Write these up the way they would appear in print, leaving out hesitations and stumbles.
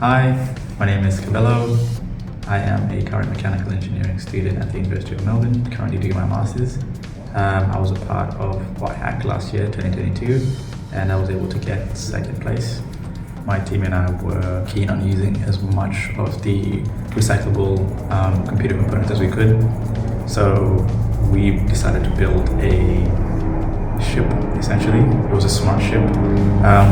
Hi, my name is Kabelo. I am a current mechanical engineering student at the University of Melbourne, currently doing my master's. I was a part of WattHack last year, 2022, and I was able to get second place. My team and I were keen on using as much of the recyclable computer components as we could. So we decided to build a ship, essentially. It was a smart ship.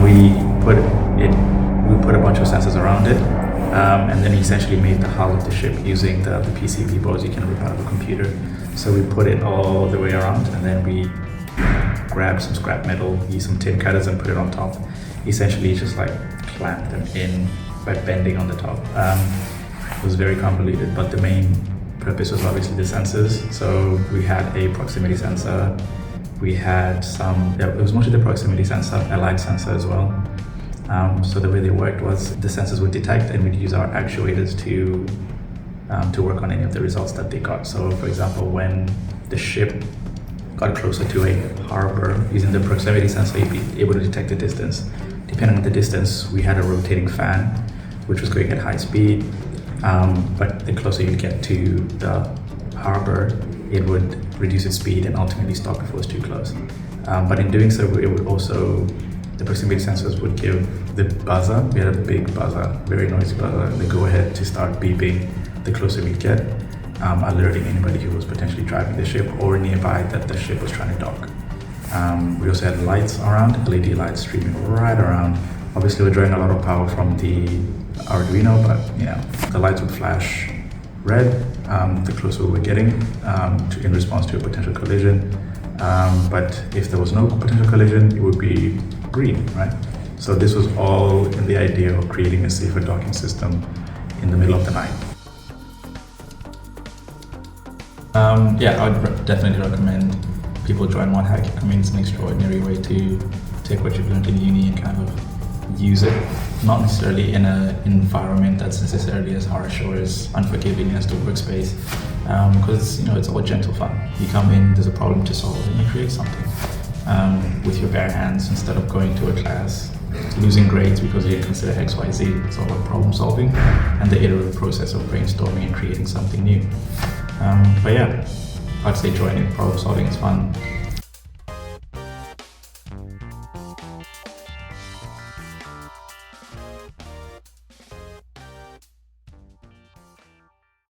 We put a bunch of sensors around it, and then essentially made the hull of the ship using the PCB boards you can rip out of a computer. So we put it all the way around, and then we grabbed some scrap metal, used some tin cutters and put it on top. Essentially just like clamped them in by bending on the top. It was very convoluted, but the main purpose was obviously the sensors. So we had a proximity sensor, we had it was mostly the proximity sensor, a light sensor as well. So the way they worked was the sensors would detect, and we'd use our actuators to work on any of the results that they got. So for example, when the ship got closer to a harbor, using the proximity sensor, you'd be able to detect the distance. Depending on the distance, we had a rotating fan, which was going at high speed. But the closer you get to the harbor, it would reduce its speed and ultimately stop before it was too close. But in doing so, it would also, the proximity sensors would give the buzzer, we had a big buzzer, very noisy buzzer, the go ahead to start beeping the closer we get, alerting anybody who was potentially driving the ship or nearby that the ship was trying to dock. We also had lights around, LED lights streaming right around. Obviously we're drawing a lot of power from the Arduino, but the lights would flash red the closer we were getting in response to a potential collision. But if there was no potential collision, it would be green, right? So this was all in the idea of creating a safer docking system in the middle of the night. I would definitely recommend people join WattHack. I mean, it's an extraordinary way to take what you've learned in uni and kind of use it, not necessarily in an environment that's necessarily as harsh or as unforgiving as the workspace, because it's all gentle fun. You come in, there's a problem to solve, and you create something with your bare hands instead of going to a class, losing grades because you didn't consider X, Y, Z. It's all about problem solving and the iterative process of brainstorming and creating something new. But yeah, I'd say joining, problem solving is fun.